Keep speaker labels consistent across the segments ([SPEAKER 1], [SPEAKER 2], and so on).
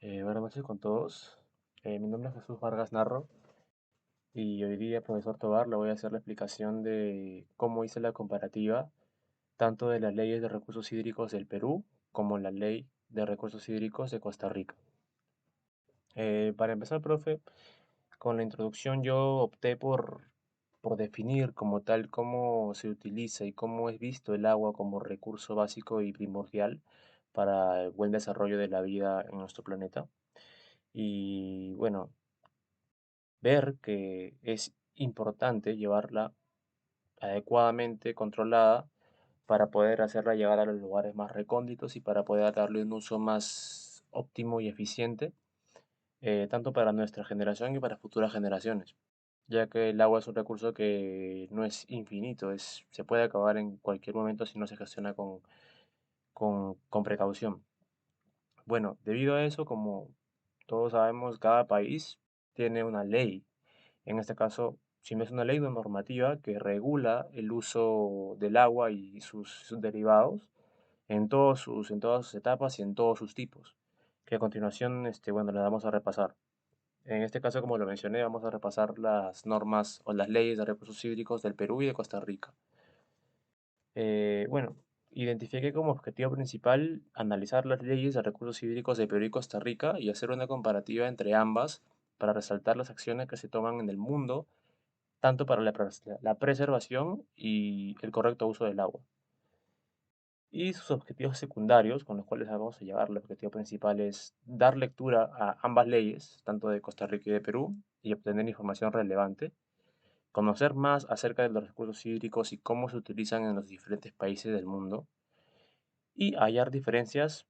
[SPEAKER 1] Buenas noches con todos. Mi nombre es Jesús Vargas Narro y hoy día, profesor Tobar, le voy a hacer la explicación de cómo hice la comparativa tanto de las leyes de recursos hídricos del Perú como la ley de recursos hídricos de Costa Rica. Para empezar, profe, con la introducción yo opté por definir como tal cómo se utiliza y cómo es visto el agua como recurso básico y primordial para el buen desarrollo de la vida en nuestro planeta. Y bueno, ver que es importante llevarla adecuadamente controlada para poder hacerla llegar a los lugares más recónditos y para poder darle un uso más óptimo y eficiente, tanto para nuestra generación y para futuras generaciones, ya que el agua es un recurso que no es infinito, se puede acabar en cualquier momento si no se gestiona con precaución. Bueno, debido a eso, como todos sabemos, cada país tiene una ley. En este caso, si no es una ley, una normativa que regula el uso del agua y sus derivados en todas sus etapas y en todos sus tipos, que a continuación, bueno, las vamos a repasar. En este caso, como lo mencioné, vamos a repasar las normas o las leyes de recursos hídricos del Perú y de Costa Rica. Bueno, identifiqué como objetivo principal analizar las leyes de recursos hídricos de Perú y Costa Rica y hacer una comparativa entre ambas para resaltar las acciones que se toman en el mundo tanto para la preservación y el correcto uso del agua. Y sus objetivos secundarios, con los cuales vamos a llevar, el objetivo principal es dar lectura a ambas leyes, tanto de Costa Rica y de Perú, y obtener información relevante, conocer más acerca de los recursos hídricos y cómo se utilizan en los diferentes países del mundo, y hallar diferencias,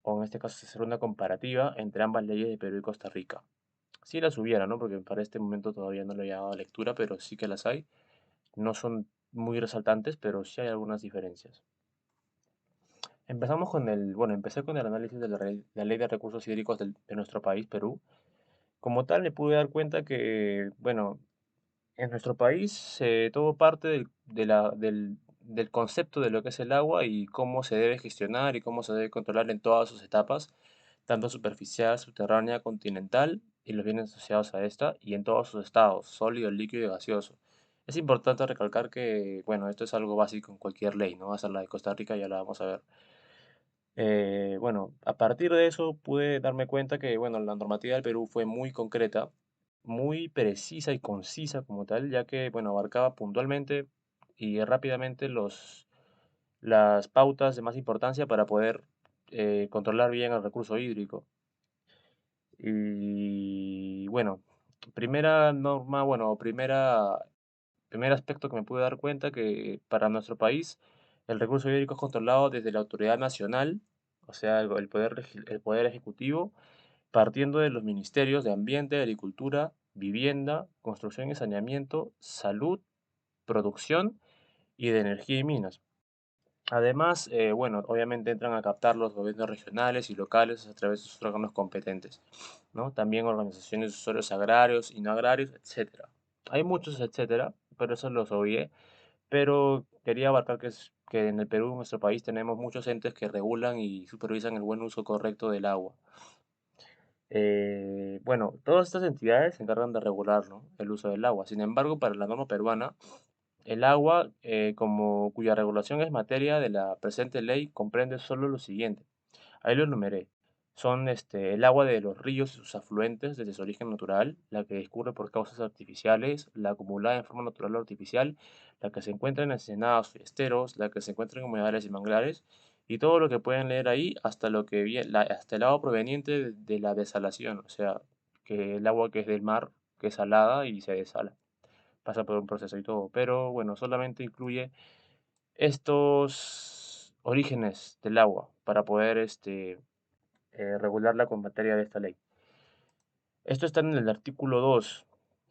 [SPEAKER 1] o en este caso hacer una comparativa entre ambas leyes de Perú y Costa Rica. Si las hubiera, ¿no? Porque para este momento todavía no le he dado lectura, pero sí que las hay. No son muy resaltantes, pero sí hay algunas diferencias. Empecé con el análisis de la ley de recursos hídricos de nuestro país, Perú. Como tal, me pude dar cuenta que, bueno, en nuestro país todo parte del concepto de lo que es el agua y cómo se debe gestionar y cómo se debe controlar en todas sus etapas, tanto superficial, subterránea, continental y los bienes asociados a esta, y en todos sus estados, sólido, líquido y gaseoso. Es importante recalcar que, bueno, esto es algo básico en cualquier ley, ¿no? Va a ser la de Costa Rica, ya la vamos a ver. Bueno, a partir de eso pude darme cuenta que, bueno, la normativa del Perú fue muy concreta, muy precisa y concisa como tal, ya que, bueno, abarcaba puntualmente y rápidamente las pautas de más importancia para poder controlar bien el recurso hídrico. Y bueno, primera norma, bueno, primer aspecto que me pude dar cuenta que para nuestro país el recurso hídrico es controlado desde la autoridad nacional, o sea, el poder ejecutivo, partiendo de los ministerios de Ambiente, Agricultura, Vivienda, Construcción y Saneamiento, Salud, Producción y de Energía y Minas. Además, bueno, obviamente entran a captar los gobiernos regionales y locales a través de sus órganos competentes, ¿no? También organizaciones de usuarios agrarios y no agrarios, etcétera. Hay muchos etcétera, pero eso los obvié. Pero quería abarcar que en el Perú, en nuestro país, tenemos muchos entes que regulan y supervisan el buen uso correcto del agua. Bueno, todas estas entidades se encargan de regular, ¿no?, el uso del agua. Sin embargo, para la norma peruana, el agua, cuya regulación es materia de la presente ley, comprende solo lo siguiente. Ahí lo enumeré. Son el agua de los ríos y sus afluentes desde su origen natural, la que discurre por causas artificiales, la acumulada en forma natural o artificial, la que se encuentra en ensenadas y esteros, la que se encuentra en humedales y manglares, y todo lo que pueden leer ahí hasta hasta el agua proveniente de la desalación, o sea, que el agua que es del mar, que es salada y se desala, pasa por un proceso y todo, pero bueno, solamente incluye estos orígenes del agua para poder regularla con materia de esta ley. Esto está en el artículo 2,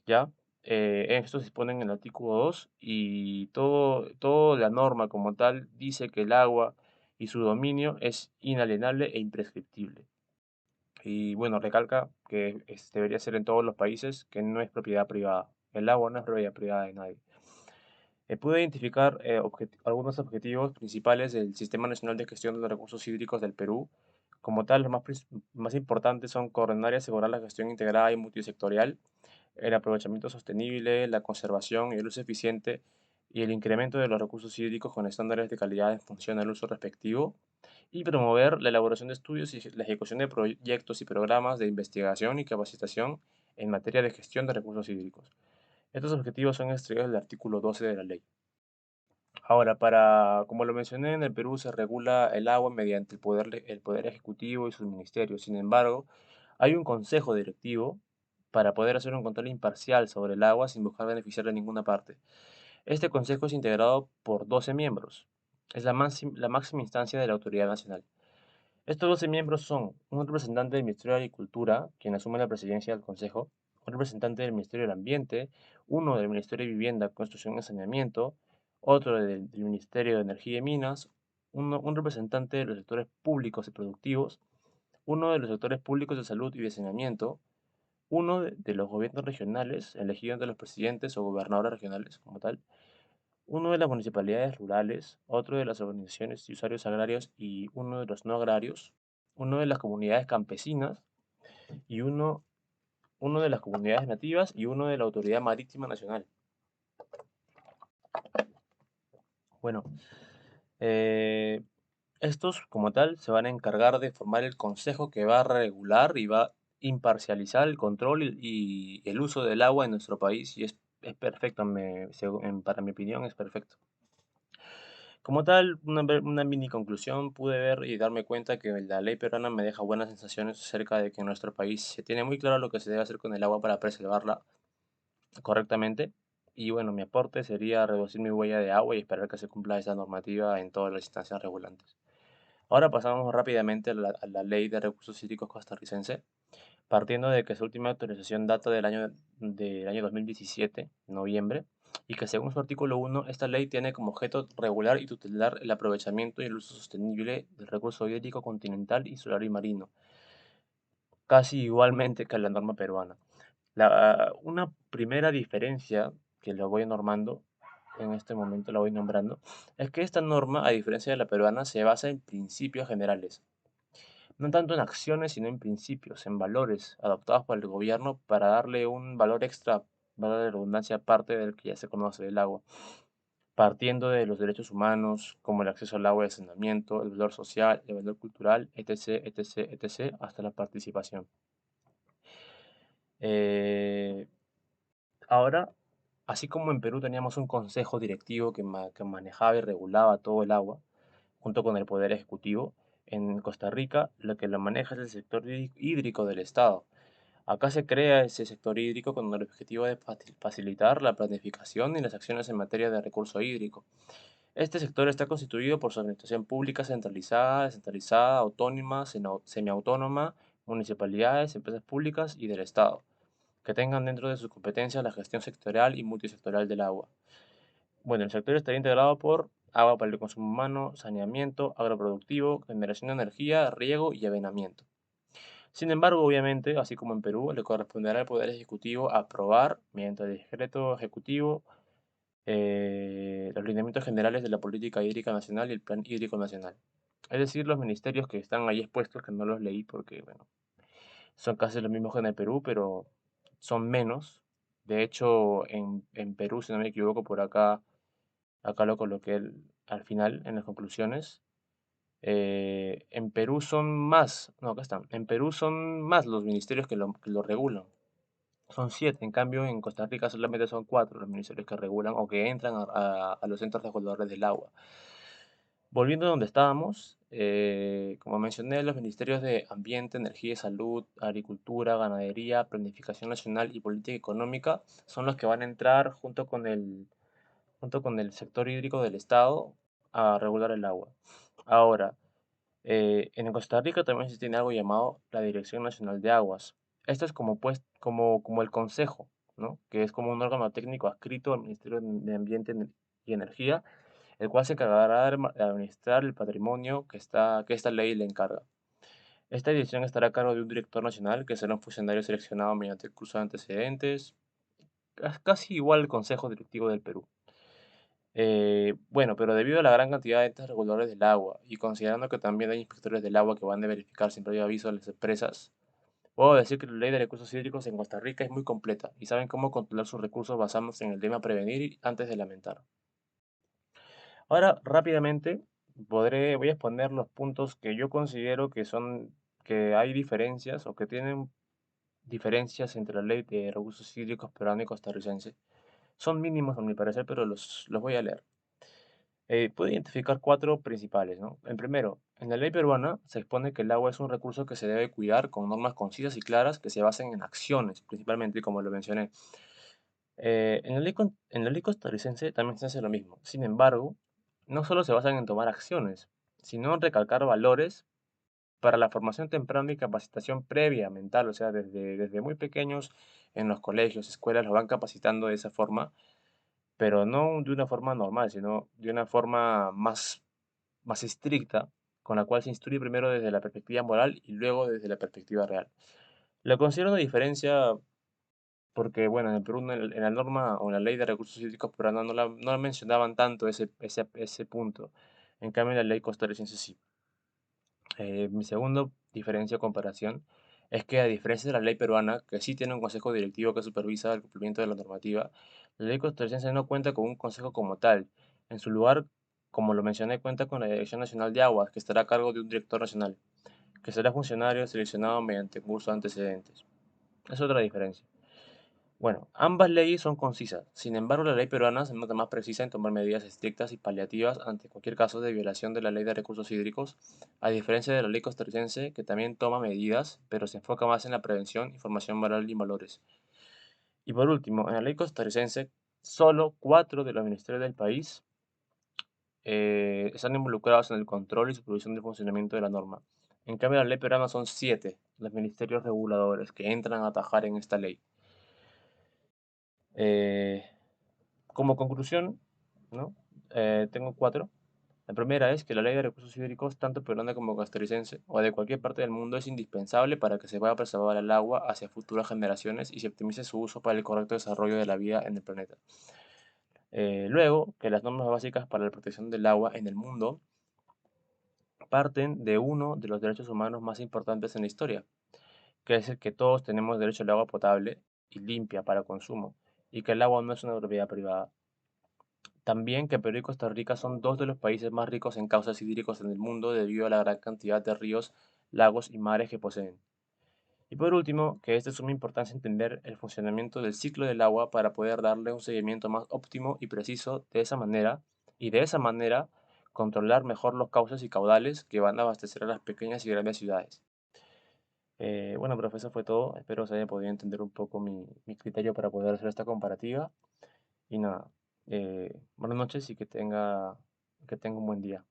[SPEAKER 1] ¿ya? Esto se expone en el artículo 2 y todo la norma como tal dice que el agua y su dominio es inalienable e imprescriptible. Y bueno, recalca que debería ser en todos los países que no es propiedad privada. El agua no es propiedad privada de nadie. Pude identificar algunos objetivos principales del Sistema Nacional de Gestión de los Recursos Hídricos del Perú, Como tal, los más importantes son coordinar y asegurar la gestión integrada y multisectorial, el aprovechamiento sostenible, la conservación y el uso eficiente y el incremento de los recursos hídricos con estándares de calidad en función al uso respectivo, y promover la elaboración de estudios y la ejecución de proyectos y programas de investigación y capacitación en materia de gestión de recursos hídricos. Estos objetivos son extraídos del artículo 12 de la ley. Ahora, como lo mencioné, en el Perú se regula el agua mediante el poder ejecutivo y sus ministerios. Sin embargo, hay un consejo directivo para poder hacer un control imparcial sobre el agua sin buscar beneficiar a ninguna parte. Este consejo es integrado por 12 miembros. Es la máxima instancia de la autoridad nacional. Estos 12 miembros son un representante del Ministerio de Agricultura, quien asume la presidencia del Consejo, un representante del Ministerio del Ambiente, uno del Ministerio de Vivienda, Construcción y Saneamiento, otro del Ministerio de Energía y Minas, un representante de los sectores públicos y productivos, uno de los sectores públicos de salud y de saneamiento, uno de los gobiernos regionales, elegidos entre los presidentes o gobernadores regionales como tal, uno de las municipalidades rurales, otro de las organizaciones y usuarios agrarios y uno de los no agrarios, uno de las comunidades campesinas y uno de las comunidades nativas y uno de la Autoridad Marítima Nacional. Bueno, eh, estos como tal se van a encargar de formar el consejo que va a regular y va a imparcializar el control y el uso del agua en nuestro país y es perfecto, para mi opinión es perfecto. Como tal, una mini conclusión, pude ver y darme cuenta que la ley peruana me deja buenas sensaciones acerca de que en nuestro país se tiene muy claro lo que se debe hacer con el agua para preservarla correctamente. Y bueno, mi aporte sería reducir mi huella de agua y esperar que se cumpla esa normativa en todas las instancias regulantes. Ahora pasamos rápidamente a la Ley de Recursos Hídricos costarricense, partiendo de que su última actualización data del año 2017, noviembre, y que según su artículo 1, esta ley tiene como objeto regular y tutelar el aprovechamiento y el uso sostenible del recurso hídrico continental, insular y marino, casi igualmente que la norma peruana. Una primera diferencia que lo voy normando, en este momento la voy nombrando, es que esta norma, a diferencia de la peruana, se basa en principios generales, no tanto en acciones, sino en principios, en valores adoptados por el gobierno para darle un valor extra, valor de redundancia, aparte del que ya se conoce del agua, partiendo de los derechos humanos, como el acceso al agua de saneamiento, el valor social, el valor cultural, etc., etc., etc., hasta la participación. Eh, Ahora, así como en Perú teníamos un consejo directivo que manejaba y regulaba todo el agua, junto con el Poder Ejecutivo, en Costa Rica lo que lo maneja es el sector hídrico del Estado. Acá se crea ese sector hídrico con el objetivo de facilitar la planificación y las acciones en materia de recurso hídrico. Este sector está constituido por su administración pública centralizada, descentralizada, autónoma, semiautónoma, municipalidades, empresas públicas y del Estado, que tengan dentro de sus competencias la gestión sectorial y multisectorial del agua. Bueno, el sector estaría integrado por agua para el consumo humano, saneamiento, agroproductivo, generación de energía, riego y avenamiento. Sin embargo, obviamente, así como en Perú, le corresponderá al Poder Ejecutivo aprobar, mediante decreto ejecutivo, los lineamientos generales de la política hídrica nacional y el plan hídrico nacional. Es decir, los ministerios que están ahí expuestos, que no los leí porque, bueno, son casi los mismos que en el Perú, pero son menos. De hecho, en Perú, si no me equivoco, por acá lo coloqué al final, en las conclusiones. En Perú son más, no, acá están. En Perú son más los ministerios que lo regulan. Son 7, en cambio en Costa Rica solamente son 4 los ministerios que regulan o que entran a los centros reguladores del agua. Volviendo a donde estábamos, como mencioné, los ministerios de Ambiente, Energía y Salud, Agricultura, Ganadería, Planificación Nacional y Política Económica son los que van a entrar junto con el sector hídrico del Estado a regular el agua. Ahora, en Costa Rica también se tiene algo llamado la Dirección Nacional de Aguas. Esto es como el Consejo, ¿no? Que es como un órgano técnico adscrito al Ministerio de Ambiente y Energía, el cual se encargará de administrar el patrimonio que esta ley le encarga. Esta dirección estará a cargo de un director nacional, que será un funcionario seleccionado mediante el curso de antecedentes, casi igual al Consejo Directivo del Perú. Bueno, pero debido a la gran cantidad de entes reguladores del agua y considerando que también hay inspectores del agua que van a verificar sin previo aviso a las empresas, puedo decir que la ley de recursos hídricos en Costa Rica es muy completa y saben cómo controlar sus recursos basándose en el tema prevenir antes de lamentar. Ahora, rápidamente, voy a exponer los puntos que yo considero que hay diferencias o que tienen diferencias entre la ley de recursos hídricos peruano y costarricense. Son mínimos a mi parecer, pero los voy a leer. Puedo identificar cuatro principales, ¿no? El primero, en la ley peruana se expone que el agua es un recurso que se debe cuidar con normas concisas y claras que se basen en acciones, principalmente, como lo mencioné. En la ley costarricense también se hace lo mismo. Sin embargo, no solo se basan en tomar acciones, sino en recalcar valores para la formación temprana y capacitación previa mental, o sea, desde muy pequeños en los colegios, escuelas, los van capacitando de esa forma, pero no de una forma normal, sino de una forma más estricta, con la cual se instruye primero desde la perspectiva moral y luego desde la perspectiva real. Lo considero una diferencia porque, bueno, en el Perú, en la norma o en la ley de recursos hídricos peruana no la mencionaban tanto ese punto. En cambio, en la ley costarricense sí. Mi segundo diferencia o comparación es que a diferencia de la ley peruana, que sí tiene un consejo directivo que supervisa el cumplimiento de la normativa, la ley costarricense no cuenta con un consejo como tal. En su lugar, como lo mencioné, cuenta con la Dirección Nacional de Aguas, que estará a cargo de un director nacional, que será funcionario seleccionado mediante curso de antecedentes. Es otra diferencia. Bueno, ambas leyes son concisas, sin embargo la ley peruana se nota más precisa en tomar medidas estrictas y paliativas ante cualquier caso de violación de la ley de recursos hídricos, a diferencia de la ley costarricense que también toma medidas, pero se enfoca más en la prevención, información moral y valores. Y por último, en la ley costarricense, solo cuatro de los ministerios del país están involucrados en el control y supervisión del funcionamiento de la norma. En cambio, en la ley peruana son siete los ministerios reguladores que entran a atajar en esta ley. Eh, Como conclusión, ¿no? Tengo cuatro. La primera es que la ley de recursos hídricos, tanto peruana como costarricense, o de cualquier parte del mundo, es indispensable para que se pueda preservar el agua hacia futuras generaciones y se optimice su uso para el correcto desarrollo de la vida en el planeta. Luego, que las normas básicas para la protección del agua en el mundo parten de uno de los derechos humanos más importantes en la historia, que es el que todos tenemos derecho al agua potable y limpia para consumo, y que el agua no es una propiedad privada. También que Perú y Costa Rica son dos de los países más ricos en cauces hídricos en el mundo debido a la gran cantidad de ríos, lagos y mares que poseen. Y por último, que es de suma importancia entender el funcionamiento del ciclo del agua para poder darle un seguimiento más óptimo y preciso de esa manera controlar mejor los cauces y caudales que van a abastecer a las pequeñas y grandes ciudades. Bueno, profe, eso fue todo. Espero se haya podido entender un poco mi criterio para poder hacer esta comparativa. Y nada, buenas noches y que tenga un buen día.